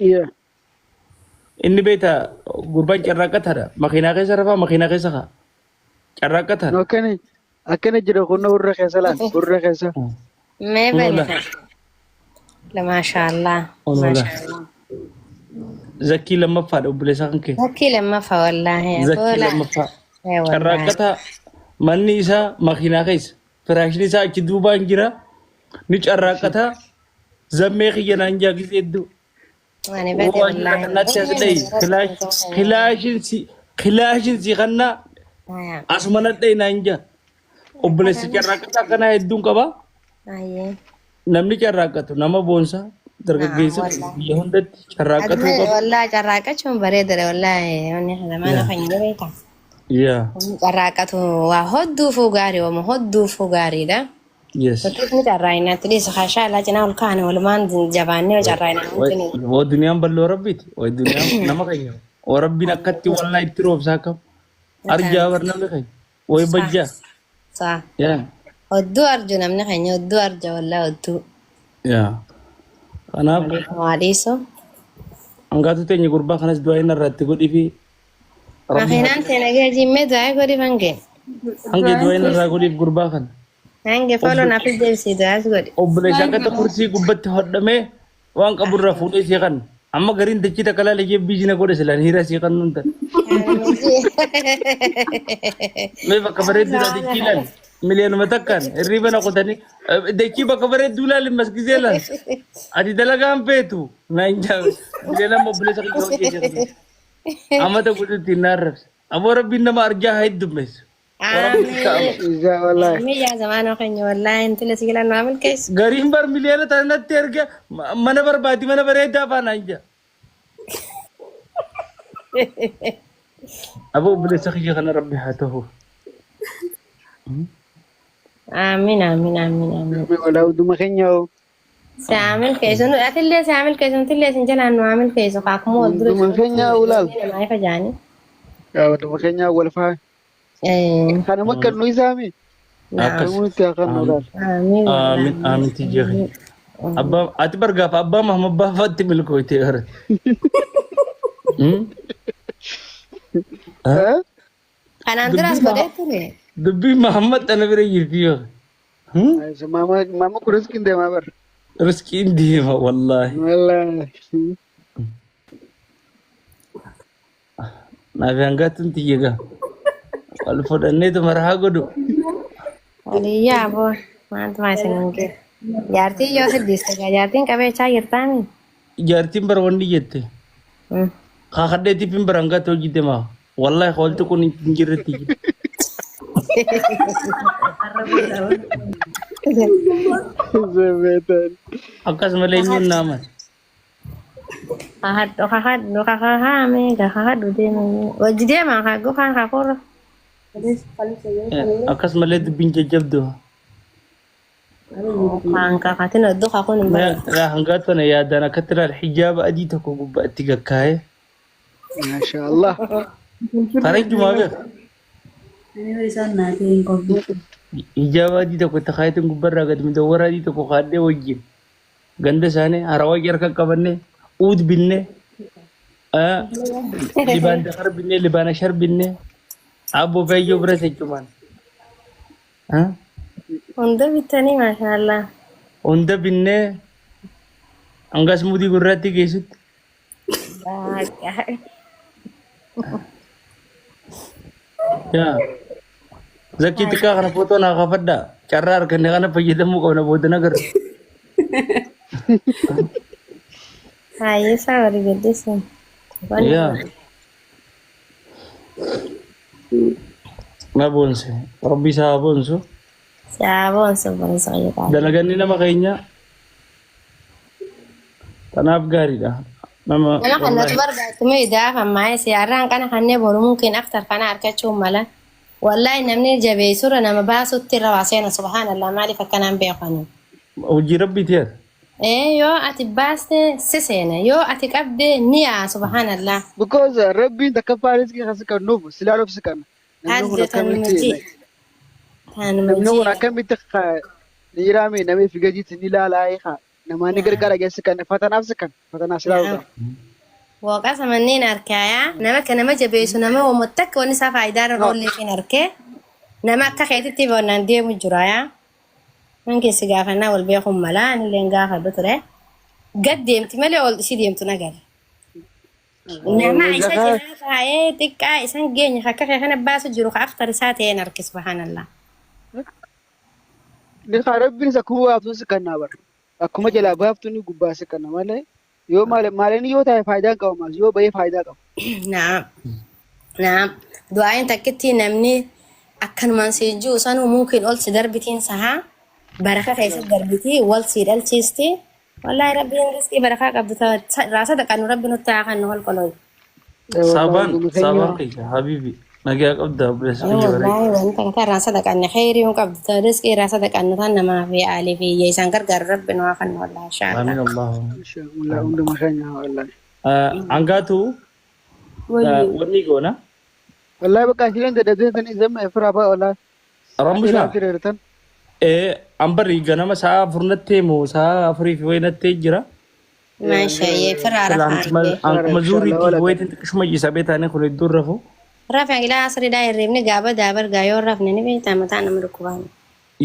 Iya. Inni beeta gurbaan carraaqataadha. Makiinaa keessa rafaa makiinaa keessa kaa. Carraaqataadha. Akkana jira kunna gurra keessa laal. Gurra keessa. ما Onola. بني لا ما شاء الله ما Onola. شاء الله Zakkii lammaffaadha obboleessaa kan kee. هكي لما فا والله يا Zakkii بولا lammaffaa. اي والله Carraaqataa manni isaa makiinaa keessa. Firaashni isaa achi duubaan jira. Ni carraaqataa. Zammee kiyya naan jaagis hedduu. انا بدي Waan والله natti as dhayi. Kilaashin si kannaa asuma nadhayi naan jaa. Obboleessi carraaqataa akkanaa hedduun qabaa. اي Namni carraaqatu nama boonsaa dargaggeessa biyya hundatti carraaqatuu qaba. والله جراكتهم بريدة والله يعني هذا ما نفعني بريتا Yeah. جراكته وهدو فوقاري وما هدو فوقاري ده Yes. فكيف نجراينا تريس خاشا لا جناول كان ولا ما جباني وجراينا ممكن Waa duniyaan bal'oo rabbiiti. Waa duniyaan nama keenya. Waa rabbiin akkatti wallaa itti roobsaa qabu. Arjaa bar namni keenya. Waa bajjaa. صح Yeah. هدو أرجو نمنا خيني هدو أرجو والله هدو Yeah. Kanaaf وعليسو hangaatu teenya gurbaa kanas du'aa inni irratti godhii fi ما خينان تناجي جيمة دعاء قولي فانجي hanga du'aa inni irraa godhiif gurbaa kana. هنجي فولو نافي جيبسي دعاء قولي Obboleessaa akkata kursii gubbatti hodhamee waan qaburraa fuudhee sii kan. Amma gariin dachii takka laalee jebbii jina godhe silaan hiira sii kan nuun ta'e. Mee bakka bareedduudha dachii laal. Miliyoonuma takkaan hirriiba na qotanii dachii bakka bareedduu laal maskisee laal. Ati dalagaan feetu naan jaa miliyoonama obboleessa kiyya hojjechiisu. Amata godhutti hin arrabsa. Aboo rabbiin nama arjaa haa heddummeessu. Iya wallahi. مي يا زمان وخيني والله انت اللي سيلا نعمل كيس Gariin bar miliyoona tanatti erga mana barbaadi mana bareedaa faa naan jaa. Aboo obboleessa kiyya kana rabbi haa ta'u. آمين آمين آمين آمين Wala uduma kenya. سأعمل كيس انو أتلي سأعمل كيس انت اللي سنجل انو عامل كيس وقاكمو ودرس Uduma kenya ulal. ما يفجاني Ya uduma kenya wala fa. ايه Kana makkan nu isami. نعم Kamu ti akan ulal. آمين Aamin aamin tijjee. Abbaa ati bargaaf abbaa Mahamad baafaatti milkooyte gara. Ha? أنا أندرس بديت لي Dubbii Mahamad ana bira jirti yoo. Mama kurus kinde ma bar. Riskiin deema wallaahi. Wallahi. Naaf hangaatuun tiyyaga. Wal fudhanneetu marahaa godhu. ولي يا أبو ما أنت ما يسننك جارتي يو سديس جارتين كبي شاي يرتاني Ijaartiin bara wanni jette. Kakadheetiif hin bara hangaatu hojjete maa. Wallaahi hooltu kun hin jirretti jira. Zebetan. Akkasumallee eenyuun naaman. خاخد خاخد خاخد هامي خاخد وديما وجديما خاخو خان خاخور Akkasumallee dubbiin jajjabdu. خان خاخاتين ودو خاخون Hangaatu ana yaadaan akkatti ilaal hijaaba adii tokko gubbaatti gakkaa'ee. Masya Allah. Tarii jumaa beeku. Hijaaba adii tokko itti kaayetiin gubbarraa gadi midawwara adii tokko kaadhee wajjin ganda isaanii harawaa harka qabannee uud binnee libaan dakar binnee libaan ashar binnee abbo fayyoo bira jechumaan هندو بيتاني ما شاء الله hunda binnee hangas mudii gurraatti geessutti yaa zakkii xiqqaa kana footoo naa kaafadhaa carraa arganne kana fayyadamuu qabna booda nagar هاي صار جديسن yaa na boonse rabbi isaa haa boonsu سابون سبون صغير dalaganni nama keenya kanaaf gaariidha nama أنا خلنا تبرد تمي دافع معي سياران كان خلني برو ممكن أكتر كان أركض ملا والله نمني جبي سورة نما باسو ترى واسينا سبحان الله ما لي فكان أم بيخانو hojii rabbiiti yaa إيه يو أتباست سسينا يو أتكبد نيا سبحان الله Because Rabbi the kafaris ki khasika nubu silalo fsikan. هذا تنمجي Namnu na kamit kha nirami nami figaji tinila la ikha. nama ni gargaara geessi kan fatanaaf sikan fatanaa silaa Waqasa manneen arkaya nama kana ma jabeessu nama wamottak wani isaa faayidaa irra oollee hin arke nama akka keetitti boonaan deemu jira yaa man keessi gaafannaa wal beekun mala anillee gaafadhu ture gad deemti malee ol ishii deemtu nagara nama isa jira taa'ee xiqqaa isan geenya akka kana baasu jiru ka aftar isaa ta'een arke subhanallah ni rabbiin isa kuma baaftu sikan naa bar akkuma jalaa baaftu ni gubbaa sikan malee yoo maaleen yoo taa'e faayidaan qaba maas yoo bahee faayidaa qaba. Naam du'aayin takkitti namni akkanumaan si jiru sanuu muukiin ol si darbitiin sahaa barakaa keessatti darbitii wal si dhalchiisti wallaahi rabbiin riskii barakaa qabdu raasa dhaqannu rabbi nutti haa kannu wal qolooyi. Saabaan keessa habibi nagaa qabda bilisa wallaahi wanta kataa raasa dhaqanne khayrii hin qabdu riskii raasa dhaqannu tan namaa fi aalii fi yeesaan gargaaru rabbi nu haa kannu wallaahi inshaAllah. Amiin Allah. Inshallah hunduma keenya wallaahi. Angaatu wanni goona. Wallahi bakka shirin da dadin izan mai fura ba wallahi. Ramusha. Ambari ganama sa'a furnatti moo sa'a afurii fi wayinattee jira. Maashaayyee firaa rafaa. Ankuma zuurii fi wayitiin xiqqishuma jisaa beetaanii kun iddoon rafu. Rafaa ilaa asiriidhaa hirribni gaaba daabar gaayoo rafne ni beektaa mataa nama dhukkubaan.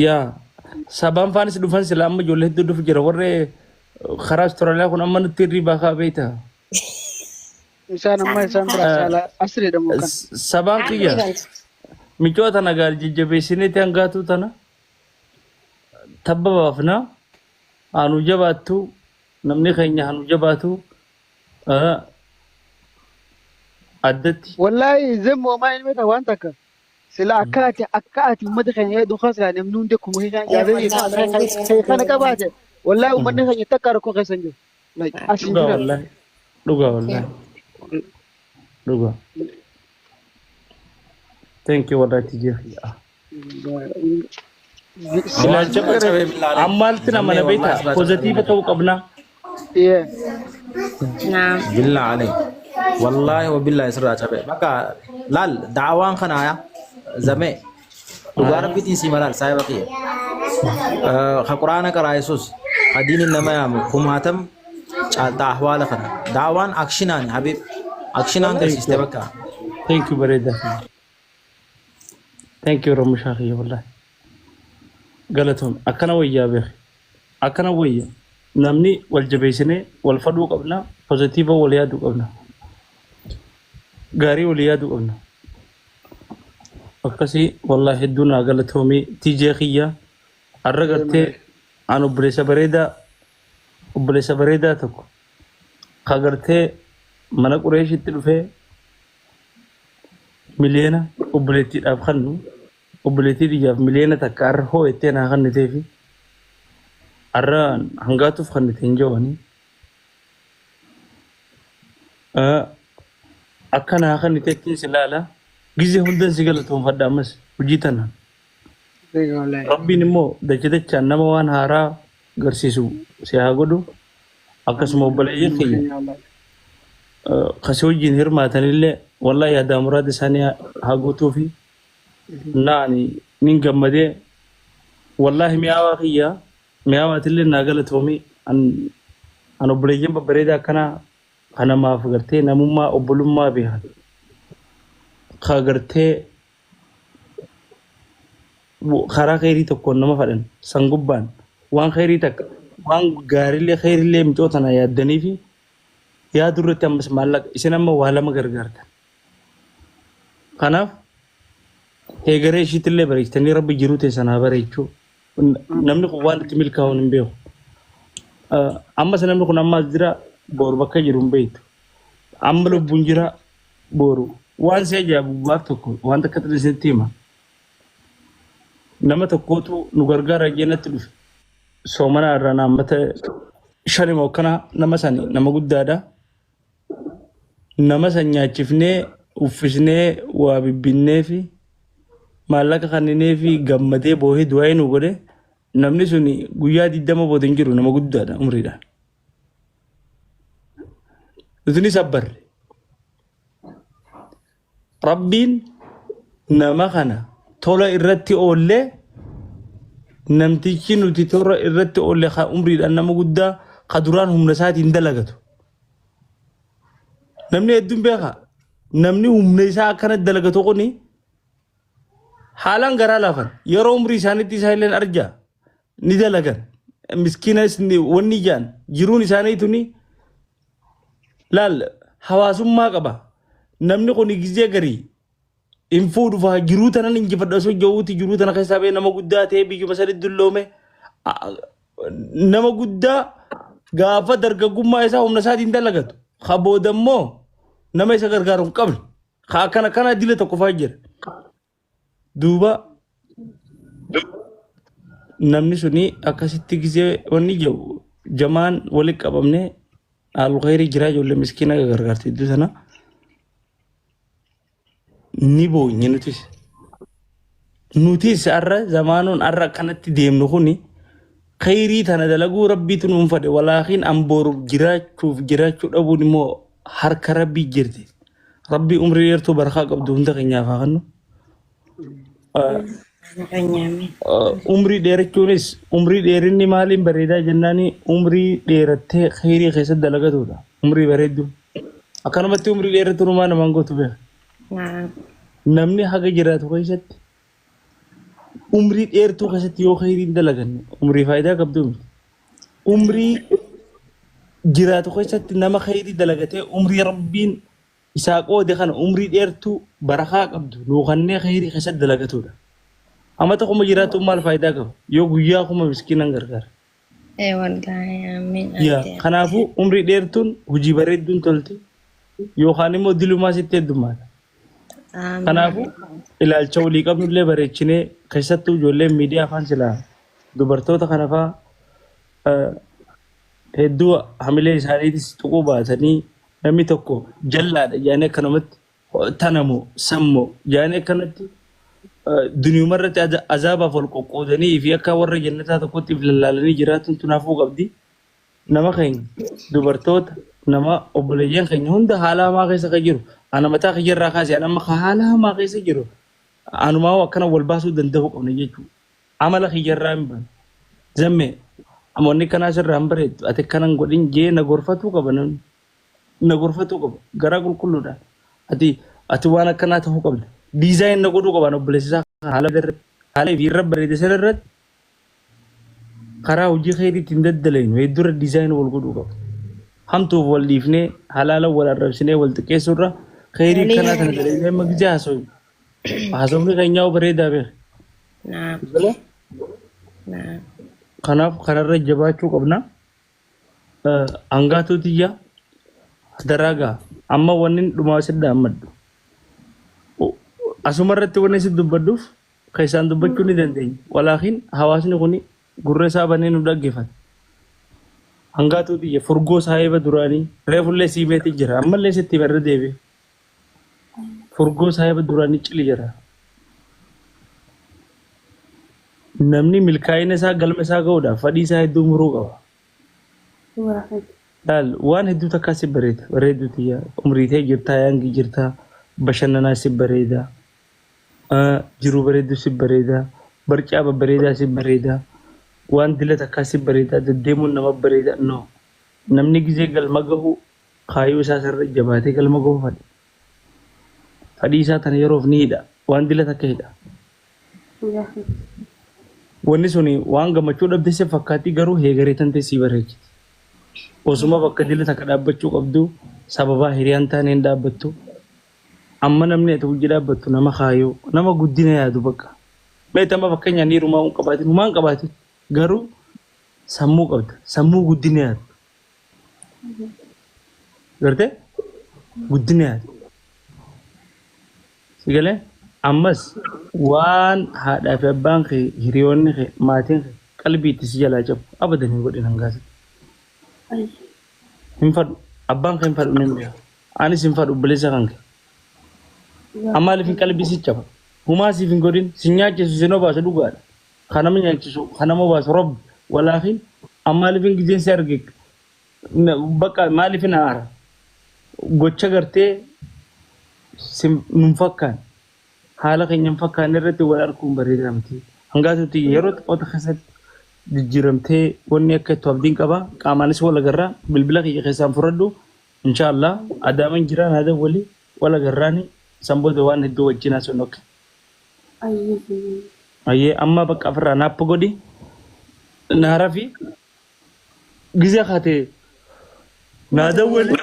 Yaa sabaan faanis dhufan sila amma ijoollee hedduu dhufu jira warree karaa Austraaliyaa kun amma nutti hirribaa kaa beektaa. Isaan amma isaan bira asiriidha mukaan. Sabaan kiyya micoota nagaa jajjabeessineeti hangaatuu tana tabba baafna haanu jabaattu namni keenya haanu jabaatu addatti. Wallahi zan moomaa inni meta waan takka sila akka ati ummata keenya hedduu khasraa namni hundi kuma hiikan jaabee kana qabaate wallahi ummanni keenya takka rakkoo keessan jiru. Asin jira. Dhugaa wallahi. Dhugaa. Thank you wallahi tijjee. Ammalti nama na beektaa pozitiiva ta'uu qabna. Billah alayk. Wallahi wa billahi sirraa cabe. Bakka laal daawaan kana zame dhugaa rabbitiin si malaal saayiba kiyya. Ka quraana qaraa Yesuus hadiinin nama yaamu kumaatam caaltaa ahwaala kana. Daawaan akshinaan habib akshinaan garsiiste bakka. Thank you bareeda. Thank you Ramushaa kiyya wallahi. Galatoon akkana wayyaa beek akkana wayya namni wal jabeessinee wal fadhuu qabna pozitiiva wal yaaduu qabna gaarii wal yaaduu qabna akkasii wallahi hedduu naa galatoomii tijee kiyya har'a gartee aan obboleessa bareedaa tokko ka gartee mana qureeshitti dhufee miliyoona obboleettiidhaaf kannu obboleettii dhiyyaaf miliyoona takka har'a hoo ittee naa kannitee fi har'a hangaatuuf kannitee hin jawanii akka naa kannitee ittiin si laala gizee hundan si galatoonfadha ammas hojii tanaan. Rabbiin immoo dachaan nama waan haaraa garsiisu si haa godhu akkasuma obboleeyyan keenya kasii wajjin hirmaatanillee wallahi yaadaa muraada isaanii haa guutuu fi naani nin gammadee wallahi mi'aawaa kiyya mi'aawaatillee naa galatoomii an obboleeyyan babbareedaa akkanaa kanamaaf gartee namummaa obbolummaa beekan ka gartee karaa khayrii tokkoon nama fadhan san gubbaan waan khayrii takka waan gaariillee micootana yaaddanii fi yaadurratti ammas maallaqa isin amma waa lama gargaartan kanaaf heegaree ishiitillee bareechitanii rabbi jiruu teessanaa bareechuu namni kun waan itti milkaa'uun hin beeku ammas namni kun ammaas jira boru bakka jiru hin beektu amma lubbuun jira boru waan si ajaa'ibu baaf tokko waan takka xilisitti hima nama tokkootu nu gargaara jennatti dhufe soomana irraa naammata shanima akkana nama sani nama guddaadha nama san nyaachifnee uffisnee waa bibbinnee fi maallaqa kanninee fi gammadee boohee du'aa nu godhe namni sun guyyaa 20 booda hin jiru nama guddaadha umriidhaan. Nuti sabbarre rabbiin nama kana tola irratti oollee namtichi nuti torra irratti oolle ka umriidhaan nama guddaa ka duraan humna isaatiin dalagatu. Namni hedduun beeka namni humna isaa akkana dalagatu kuni haalaan garaa laafan yeroo umrii isaaniitti isaa illeen arjaa ni dalagan miskiina wanni jaan jiruun isaaniitu ni laal hawaasummaa qaba namni kun gizee garii infuu dhufa jiruu tanan injifadha osoo jawuuti jiruu tana keessaa bee nama guddaa ta'e biyyuma sadiitti dulloome nama guddaa gaafa dargaggummaa isaa humna isaatiin dalagatu ka boodammoo nama isa gargaaru hin qabne ka akkana kana dila tokko fa'aa jira duuba namni suni akkasitti gizee wanni jiru jamaan walitti qabamne alkhayri jira ijoollee miskiina gargaarti iddoo sana ni boonye nutis arra zamaanoon arra kanatti deemnu kuni khayrii tana dalaguu rabbiitu nuun fade walaakiin ambooruuf jiraachuu dhabuun immoo harka rabbii jirti rabbii umrii dheertuu barakaa qabdu hunda keenyaaf haa kennu. Umrii dheerachuunis umrii dheerinni maaliin bareedaa jennaani umrii dheerattee khayrii keessatti dalagatudha umrii bareeddu akkanumatti umrii dheerattu numaa namaan gootu beeka. Namni haga jiraatu keessatti umrii dheertuu keessatti yoo khayriin dalaganne umrii faayidaa qabdu umrii jiraatu keessatti nama khayrii dalagatee umrii rabbiin isaa qoode kana umrii dheertuu barakaa qabdu nuuqannee khayrii keessatti dalagatudha. Amata kuma jiraatu maal faayidaa qaba yoo guyyaa kuma miskiinan gargaara. Wallaahi amiin. Kanaafuu umrii dheertuun hojii bareedduun tolti yookaan immoo dilumaa sitti heddummaata. Kanaafuu ilaalcha walii qabnullee bareechinee keessattuu ijoollee miidiyaa afaan silaa dubartoota kana fa'aa hedduu hamilee isaaniitis tuquu baatanii namni tokko jallaadha jaanii akkanumatti tanamoo sammoo jaanii akkanatti duniyumarratti azaabaaf wal qoqqoodanii fi akka warra jannataa tokkotti lallaalanii jiraatan tunaafuu qabdi. Nama keenya dubartoota nama obboleeyyan keenya hunda haala hamaa keessa kan jiru ana mataa kiyyarraa kaasee amma haala hamaa keessa jiru anumaa akkana wal baasuu danda'u qabna jechuudha. Amala kiyyarraa hin baane zamme amoonni kanaa sirraa hin bareeddu ati kanan godhin jee na gorfatuu qaba na gorfatuu qaba garaa qulqulluudhaan ati waan akkanaa ta'uu qabda. Diizaayin na godhuu qabaan obboleessisaa haala irra bareede sana irratti karaa hojii khayriitiin daddalaynu heddura diizaayin wal godhuu qaba. Hamtuuf wal dhiifnee halaala wal arrabsinee wal xiqqeessuu irra khayrii kanaa kana dalagnee magijaa haasa'u. Haasa'uun keenyaa bareedaa beeka. Kanaaf kanarra jabaachuu qabna. Hangaatu tiyya daraagaa amma wanni dhumaa sidda ammaddu. Asumarratti wanni si dubbadduuf kan isaan dubbachuu ni dandeenya. Walaakiin hawaasni kun gurra isaa banee nu dhaggeeffata. Hangaatu tiyya furgoo saahiba duraanii reefullee siimeetii jira ammallee sitti barra deebi'e. Furgoo saahiba duraanii cili jira. Namni milkaa'ina isaa galma isaa ga'uudhaaf fadhii isaa hedduu muruu qaba. Waan hedduu takkaa si bareeda bareedu tiyya umriitee jirtaa yaangii jirtaa bashannanaa si bareeda jiruu bareedu si bareeda barcaa babbareedaa si bareeda waan dila takkaa si bareeda deddeemuun nama bareeda no namni gizee galma gahu kaayyoo isaa sarara jabaatee galma gahu fadhii isaa tana yeroof ni hidha waan dila takka hidha. Wanni suni waan gammachuu dhabde si fakkaatti garuu heegaree tantee si bareechiti. Osuma bakka dila takka dhaabbachuu qabdu sababaa hiriyaan taaneen dhaabbattu amma namni ati hojii dhaabbattu nama kaayyoo nama guddina yaadu bakka. Meetama fakkeenyaa ni rumaa hin qabaatin humaa hin qabaatin garuu sammuu qabda sammuu guddina yaadu. Gartee guddina yaadu. Sigalee ammas waan haadhaa fi abbaan kee hiriyoonni kee maatiin kee qalbii itti si jalaa cabu abadan hin godhin hangaasa. Hin fadhu abbaan kee hin fadhu ni beeka anis hin fadhu obboleessa kan kee. Ammaaliif hin qalbii si caba humaa siif hin godhin si nyaachisu si nobaasu dhugaadha. Kanama nyaachisu kanama baasu robbi walaakiin ammaaliif hin gizeen si arge bakka maaliif hin haara gocha gartee nun fakkaan haala keenyan fakkaan irratti wal arguun bareedaa miti hangaatutti yeroo xiqqoota keessatti jijjiiramtee wanni akka itti abdiin qaba qaamaanis wal agarraa bilbila kiyya keessaan fudhadhu inshaallah adaaman jiraan haada walii wal agarraani sanboota waan hedduu wajjin haasofnu akka ayyee amma bakka afirraa naappa godhi naara fi gizee kaatee naada walii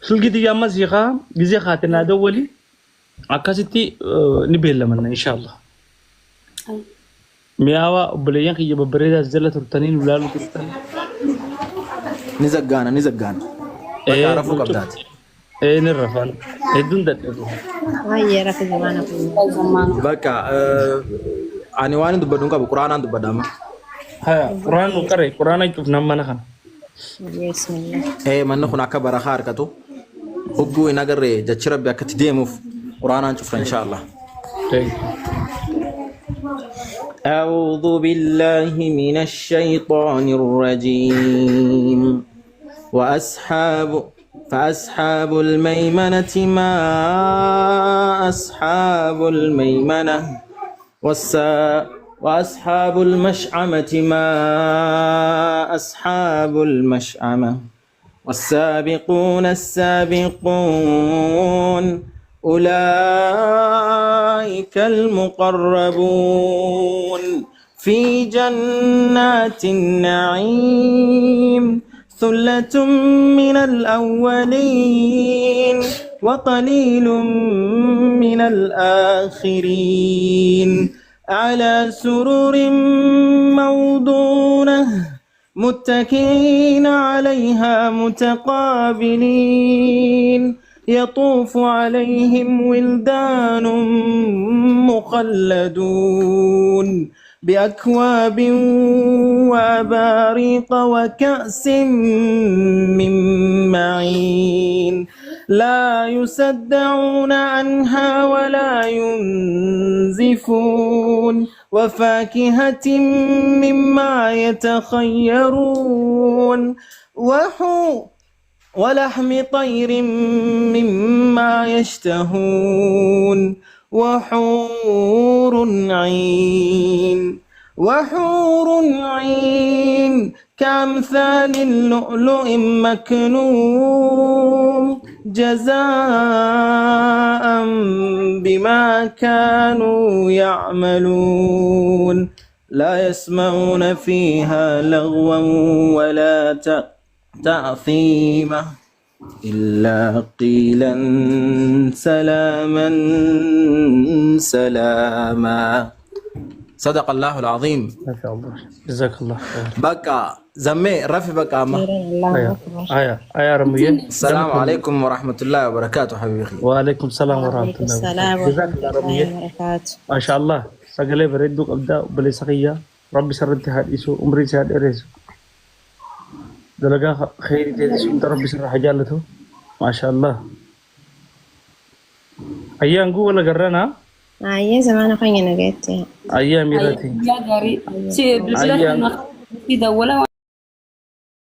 sulgiti yamma siiqaa gizee kaatee naada walii akkasitti ni beellamanna inshaallah mi'aawa obboleeyyan kiyya babbareedaas jala turtanii nu laalu turtan ni zaggaana bakka rafuu qabdaati ni rafaan hedduun dadhabu waayee rafa zamaana bakka ani waan dubbadhuun qabu quraanaan dubbadama haya quraan nu qare quraana cufnaan mana kana bismillah manni kun akka barakaa harkatu hogguu hin agarree jachi rabbi akkatti deemuuf quraanaan cufra inshaallah أعوذ بالله من الشيطان الرجيم فأصحاب الميمنة ما أصحاب الميمنة وأصحاب المشأمة ما أصحاب المشأمة والسابقون السابقون أولئك المقربون في جنات النعيم ثلة من الأولين وقليل من الآخرين على سرر موضونة متكئين عليها متقابلين يطوف عليهم ولدان مخلدون بأكواب وأباريق وكأس من معين لا يصدعون عنها ولا ينزفون وفاكهة مما يتخيرون ولحم طير مما يشتهون وحور عين كأمثال اللؤلؤ مكنون جزاء بما كانوا يعملون لا يسمعون فيها لغوا ولا تأثيما إلا قيلا سلاما صدق الله العظيم ما شاء الله جزاك الله خير بقى زمي رفي بقى أما آية رمية السلام عليكم ورحمة الله وبركاته حبيبي وعليكم السلام ورحمة الله جزاك الله رمية ما شاء الله سقلي بردوك أبدا بلي سقيا ربي سرد هاديسو عمري ساد إريسو دلقا خيري تيسو انت ربي سر حجالته ما شاء الله أيام ولا قرنا أيه زمان أخويا نجيت أيام ميراتي يا جاري شيء بالله ما في دولة